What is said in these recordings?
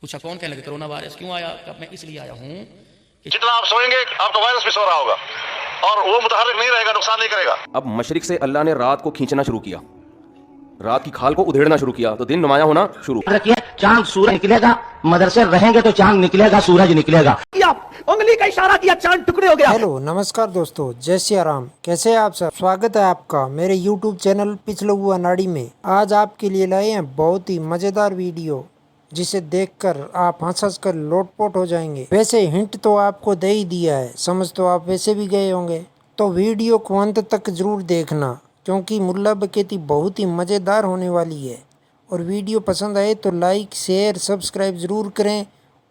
पूछा कौन कहने लगे कोरोना वायरस क्यों आया? मैं इसलिए आया हूँ कि जितना आप सोएंगे आपका वायरस भी सो रहा होगा और वो मुतहर्रिक नहीं रहेगा, नुकसान नहीं करेगा। अब मशरिक से अल्लाह ने रात को खींचना शुरू किया, रात की खाल को उधेड़ना शुरू किया तो दिन नुमाया होना शुरू। चांद सूरज निकलेगा, मदरसे रहेंगे तो चांद निकलेगा, सूरज निकलेगा। उंगली का इशारा किया, चांद टुकड़े हो गया। हेलो नमस्कार दोस्तों, जय सिया राम। कैसे हैं आप सब? स्वागत है आपका मेरे यूट्यूब चैनल पिछलगुआ नाड़ी में। आज आपके लिए लाए हैं बहुत ही मजेदार वीडियो जिसे देखकर आप हंस कर लोटपोट हो जाएंगे। वैसे हिंट तो आपको दे ही दिया है, समझ तो आप वैसे भी गए होंगे। तो वीडियो को अंत तक जरूर देखना क्योंकि मुल्ला बकेती बहुत ही मज़ेदार होने वाली है। और वीडियो पसंद आए तो लाइक शेयर सब्सक्राइब ज़रूर करें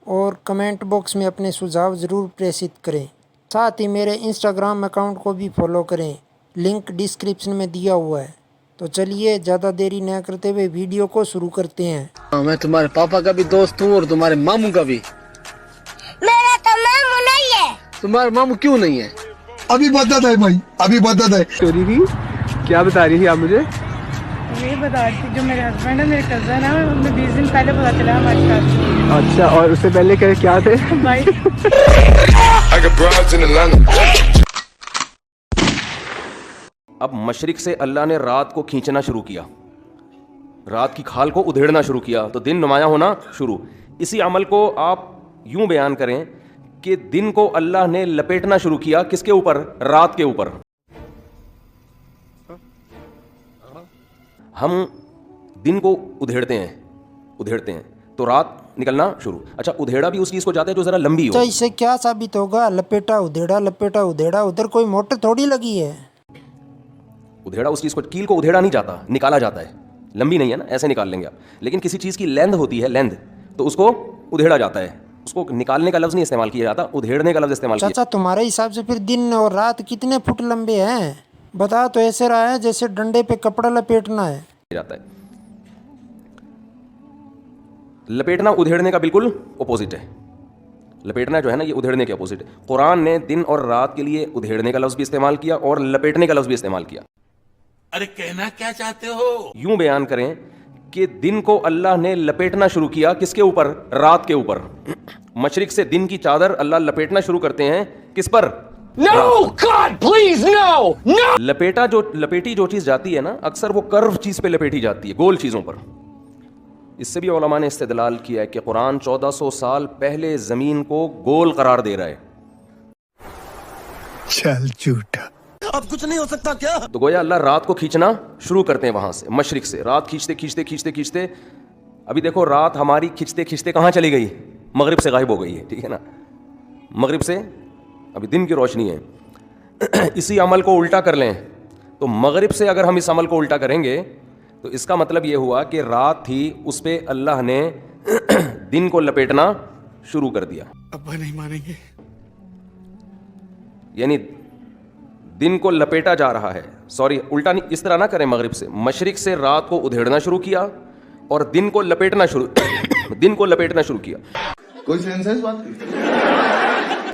और कमेंट बॉक्स में अपने सुझाव ज़रूर प्रेषित करें। साथ ही मेरे इंस्टाग्राम अकाउंट को भी फॉलो करें, लिंक डिस्क्रिप्शन में दिया हुआ है। तो चलिए ज़्यादा देरी न करते हुए वीडियो को शुरू करते हैं। मैं तुम्हारे पापा का भी दोस्त हूँ और तुम्हारे मामू का भी। मेरा तो मामू नहीं है। तुम्हारा मामू क्यों नहीं है? अभी बता दे भाई, अभी बता दे। स्टोरी थी, क्या बता रही थी आप मुझे? ये बता रही थी जो मेरे हस्बैंड है, मेरे कजन है, उन्हें 20 दिन पहले पता चला हमारी शादी। अच्छा, और उससे पहले क्या थे? भाई अब मशरिक से अल्लाह ने रात को खींचना शुरू किया, रात की खाल को उधेड़ना शुरू किया तो दिन नुमाया होना शुरू। इसी अमल को आप यूं बयान करें कि दिन को अल्लाह ने लपेटना शुरू किया। किसके ऊपर? रात के ऊपर। हम दिन को उधेड़ते हैं तो रात निकलना शुरू। अच्छा, उधेड़ा भी उस चीज को जाता है जो जरा लंबी हो। तो इससे क्या साबित होगा? लपेटा उधेड़ा, उधर कोई मोटर थोड़ी लगी है। उधेड़ा उस चीज को, कील को उधेड़ा नहीं जाता, निकाला जाता है। लंबी नहीं है ना, ऐसे निकाल लेंगे आप। लेकिन किसी चीज की लेंथ होती है, लेंथ, तो उसको उधेड़ा जाता है। उसको निकालने का लफ्ज नहीं इस्तेमाल किया जाता, उधेड़ने का लफ्ज इस्तेमाल किया। चाचा तुम्हारे हिसाब से फिर दिन और रात कितने फुट लंबे हैं? बता तो ऐसे रहा है जैसे डंडे पे कपड़ा लपेटना है जाता है। लपेटना उधेड़ने का बिल्कुल अपोजिट है। लपेटना जो है ना, ये उधेड़ने के अपोजिट है। कुरान ने दिन और रात के लिए उधेड़ने का लफ्ज भी इस्तेमाल किया और लपेटने का लफ्ज भी इस्तेमाल किया। अरे कहना क्या चाहते हो? यूं बयान करें कि दिन को अल्लाह ने लपेटना शुरू किया। किसके ऊपर? रात के ऊपर। मशरिक से दिन की चादर अल्लाह लपेटना शुरू करते हैं। किस पर? No, God, please, no, no. लपेटी जो चीज जाती है ना, अक्सर वो कर्व चीज पे लपेटी जाती है, गोल चीजों पर। इससे भी उलमा ने इस्तेदलाल किया है कि कुरान 1400 साल पहले जमीन को गोल करार दे रहा है। चल झूठा, अब कुछ नहीं हो सकता क्या? तो गोया अल्लाह रात को खींचना शुरू करते हैं वहां से, मशरिक से। रात खींचते अभी देखो रात हमारी खींचते कहां चली गई? मगरिब से गायब हो गई है, ठीक है ना। मगरिब से अभी दिन की रोशनी है। इसी अमल को उल्टा कर लें तो मगरिब से अगर हम इस अमल को उल्टा करेंगे तो इसका मतलब ये हुआ कि रात थी, उस पे अल्लाह ने दिन को लपेटना शुरू कर दिया। अब्बा नहीं मानेंगे। यानी दिन को लपेटा जा रहा है। सॉरी, उल्टा नहीं, इस तरह ना करें। मगरिब से, मशरिक से रात को उधेड़ना शुरू किया और दिन को लपेटना शुरू किया। कोई सेंस है इस बात की?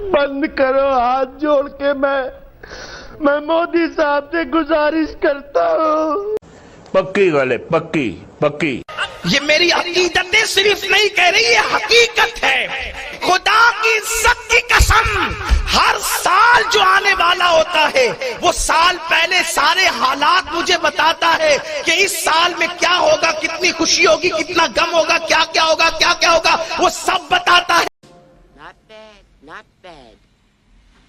बंद करो हाथ जोड़ के, मैं मोदी साहब से गुजारिश करता हूँ। पक्की वाले, पक्की। ये मेरी अकीदत सिर्फ नहीं कह रही, ये हकीकत है। खुदा की सच्ची कसम, हर साल जो आने वाला होता है वो साल पहले सारे हालात मुझे बताता है कि इस साल में क्या होगा, कितनी खुशी होगी, कितना गम होगा, क्या होगा, वो सब बताता है। Not bad.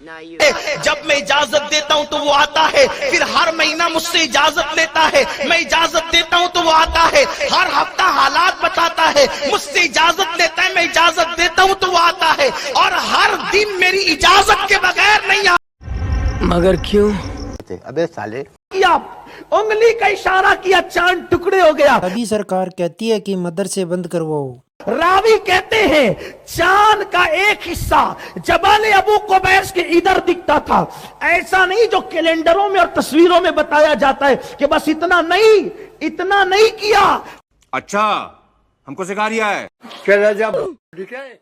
Now you. जब मैं इजाजत देता हूँ तो वो आता है, फिर हर महीना मुझसे इजाजत लेता है। मैं इजाजत देता हूँ तो वो आता है, हर हफ्ता हालात बताता है। मुझसे इजाजत लेता है, मैं इजाजत देता हूँ तो वो आता है, और हर दिन मेरी इजाजत के बगैर नहीं आता। मगर क्यों? अबे साले, उंगली का इशारा किया, चांद टुकड़े हो गया। तभी सरकार कहती है कि मदरसे बंद करवाओ। रावी कहते हैं चांद का एक हिस्सा जबाल अबू कुबैस के इधर दिखता था। ऐसा नहीं जो कैलेंडरों में और तस्वीरों में बताया जाता है कि बस इतना नहीं किया। अच्छा, हमको सिखा रिया है।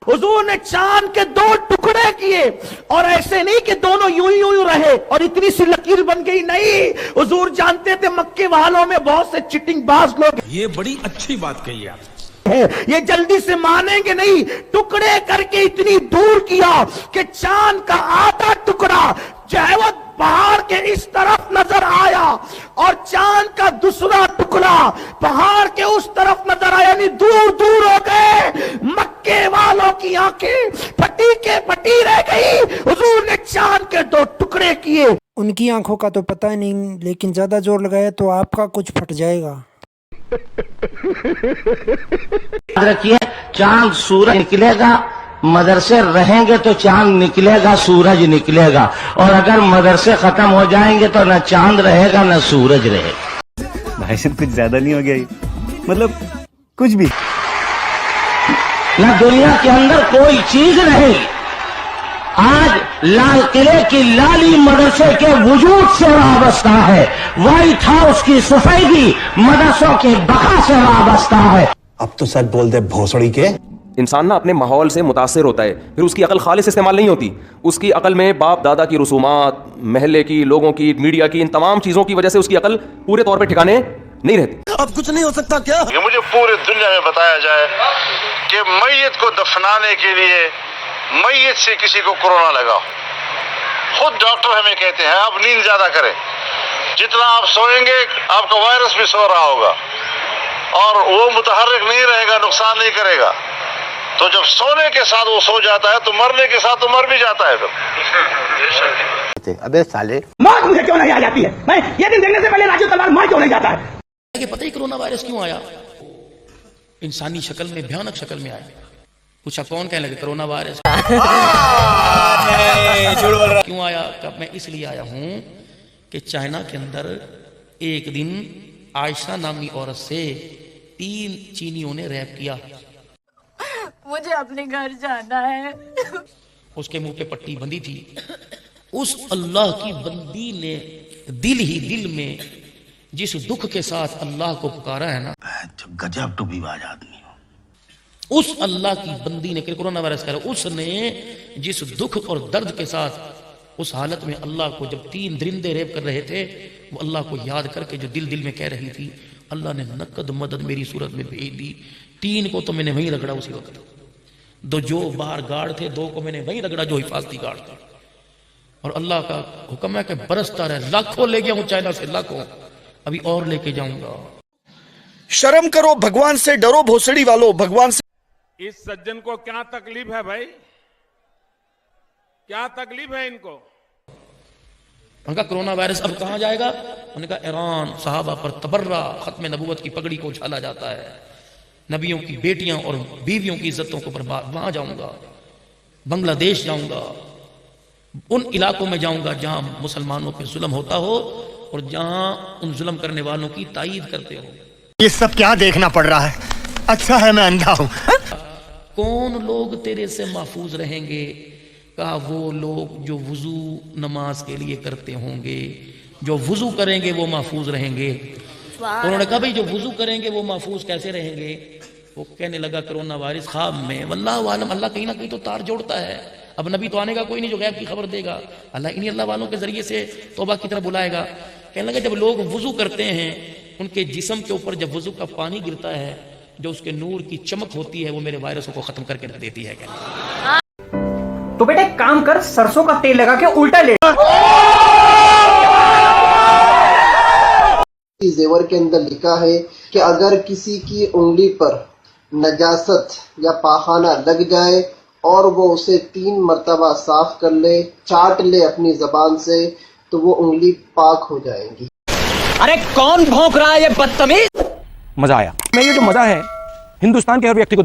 हुजूर ने चांद के 2 टुकड़े किए और ऐसे नहीं कि दोनों यूं रहे और इतनी सी लकीर बन गई। नहीं, हुजूर जानते थे मक्के वालों में बहुत से चिटिंग बाज लोग। ये बड़ी अच्छी बात कही आप। یہ جلدی سے مانیں گے نہیں. ٹکڑے کر کے اتنی دور کیا کہ چاند کا آدھا ٹکڑا جو ہے وہ پہاڑ کے اس طرف نظر آیا اور چاند کا دوسرا ٹکڑا پہاڑ کے اس طرف نظر آیا, یعنی دور دور ہو گئے. مکے والوں کی آنکھیں پھٹی کے پھٹی رہ گئی. حضور نے چاند کے 2 ٹکڑے کیے. ان کی آنکھوں کا تو پتہ نہیں, لیکن زیادہ زور لگایا تو آپ کا کچھ پھٹ جائے گا. یاد رکھیے, چاند سورج نکلے گا, مدرسے رہیں گے تو چاند نکلے گا, سورج نکلے گا. اور اگر مدرسے ختم ہو جائیں گے تو نہ چاند رہے گا نہ سورج رہے گا. بھائی صاحب کچھ زیادہ نہیں ہو گیا یہ, مطلب کچھ بھی نہ دنیا کے اندر کوئی چیز رہے گی. آج لال قلعے کی لالی مدرسے کے وجود سے وابستہ ہے, وائٹ ہاؤس کی سفیدی مدرسوں کی بقا سے وابستہ ہے. अब तो सच बोल दे भोसड़ी के. انسان نا اپنے ماحول سے متاثر ہوتا ہے, پھر اس کی عقل خالص استعمال نہیں ہوتی. اس کی عقل میں باپ دادا کی رسومات, محلے کی, لوگوں کی, میڈیا کی, ان تمام چیزوں کی وجہ سے اس کی عقل پورے طور پہ ٹھکانے نہیں رہتی. अब कुछ नहीं हो सकता क्या? یہ مجھے پوری دنیا میں بتایا جائے کہ میت کو دفنانے کے لیے میت سے کسی کو کورونا لگا. خود ڈاکٹر ہمیں کہتے ہیں آپ نیند زیادہ کریں, جتنا آپ سوئیں گے آپ کا وائرس بھی سو رہا ہوگا اور وہ متحرک نہیں رہے گا, نقصان نہیں کرے گا. تو جب سونے کے ساتھ وہ سو جاتا ہے تو مرنے کے ساتھ وہ مر بھی جاتا ہے. پھر अबे साले موت مجھے کیوں نہیں آ جاتی ہے؟ میں یہ دن دیکھنے سے پہلے راجو تلوار مار کیوں نہیں جاتا ہے؟ کہ پتہ ہی کرونا وائرس کیوں آیا, انسانی شکل میں, بھیانک شکل میں آیا. پوچھا کون کہنے لگے کرونا وائرس کیوں آیا؟ کہ میں اس لیے آیا ہوں کہ چائنا کے اندر ایک دن عائشہ نامی عورت سے 3 چینیوں نے ریپ کیا. مجھے اپنے گھر جانا ہے. اس کے منہ پہ پٹی بندھی تھی. اس اللہ کی بندی نے دل ہی دل میں جس دکھ کے ساتھ اللہ کو پکارا ہے نا, गजब टू विवाद आदमी. اس اللہ کی بندی نے, کہ کورونا وائرس کہہ رہا, اس نے جس دکھ اور درد کے ساتھ اس حالت میں اللہ کو, جب 3 درندے ریپ کر رہے تھے, وہ اللہ کو یاد کر کے جو دل دل میں کہہ رہی تھی, اللہ نے نقد مدد میری صورت میں بھیج دی. 3 کو تو میں نے وہیں رگڑا اسی وقت, 2 جو باہر گارڈ تھے 2 کو میں نے وہیں رگڑا جو حفاظتی گارڈ تھے. اور اللہ کا حکم ہے کہ برستا رہے. لاکھوں لے گیا ہوں چائنا سے, لاکھوں, ابھی اور لے کے جاؤں گا. شرم کرو, بھگوان سے ڈرو بھوسڑی والو, بھگوان سے. اس سجن کو کیا تکلیف ہے بھائی, کیا تکلیف ہے ان کو؟ ان کا کرونا وائرس اب کہاں جائے گا؟ انہوں نے کہا ایران, صحابہ پر تبرہ, ختم نبوت کی پگڑی کو اچھالا جاتا ہے, نبیوں کی بیٹیاں اور بیویوں کی عزتوں کو برباد. وہاں جاؤں گا, بنگلہ دیش جاؤں گا, ان علاقوں میں جاؤں گا جہاں مسلمانوں پہ ظلم ہوتا ہو اور جہاں ان ظلم کرنے والوں کی تائید کرتے ہو. ये सब क्या देखना पड़ रहा है? अच्छा है मैं अंधा हूँ. کون لوگ تیرے سے محفوظ رہیں گے؟ کہا وہ لوگ جو وضو نماز کے لیے کرتے ہوں گے, جو وضو کریں گے وہ محفوظ رہیں گے. انہوں نے کہا بھئی جو وضو کریں گے وہ محفوظ کیسے رہیں گے؟ وہ کہنے لگا کرونا وائرس خواب میں, واللہ عالم, اللہ کہیں نہ کہیں تو تار جوڑتا ہے. اب نبی تو آنے گا کوئی نہیں جو غیب کی خبر دے گا, اللہ انہی اللہ والوں کے ذریعے سے توبہ کی طرف بلائے گا. کہنے لگا جب لوگ وضو کرتے ہیں, ان کے جسم کے اوپر جب وضو کا پانی گرتا ہے, جو اس کے نور کی چمک ہوتی ہے وہ میرے وائرسوں کو ختم کر کے رکھ دیتی ہے. تو بیٹے کام کر, سرسوں کا تیل لگا کے الٹا لے. زیور کے اندر لکھا ہے کہ اگر کسی کی انگلی پر نجاست یا پاخانہ لگ جائے اور وہ اسے 3 مرتبہ صاف کر لے, چاٹ لے اپنی زبان سے, تو وہ انگلی پاک ہو جائے گی. ارے کون بھونک رہا ہے یہ بدتمیز؟ مزہ آیا. میں یہ جو مزہ ہے ہندوستان کے ہر ویکتی کو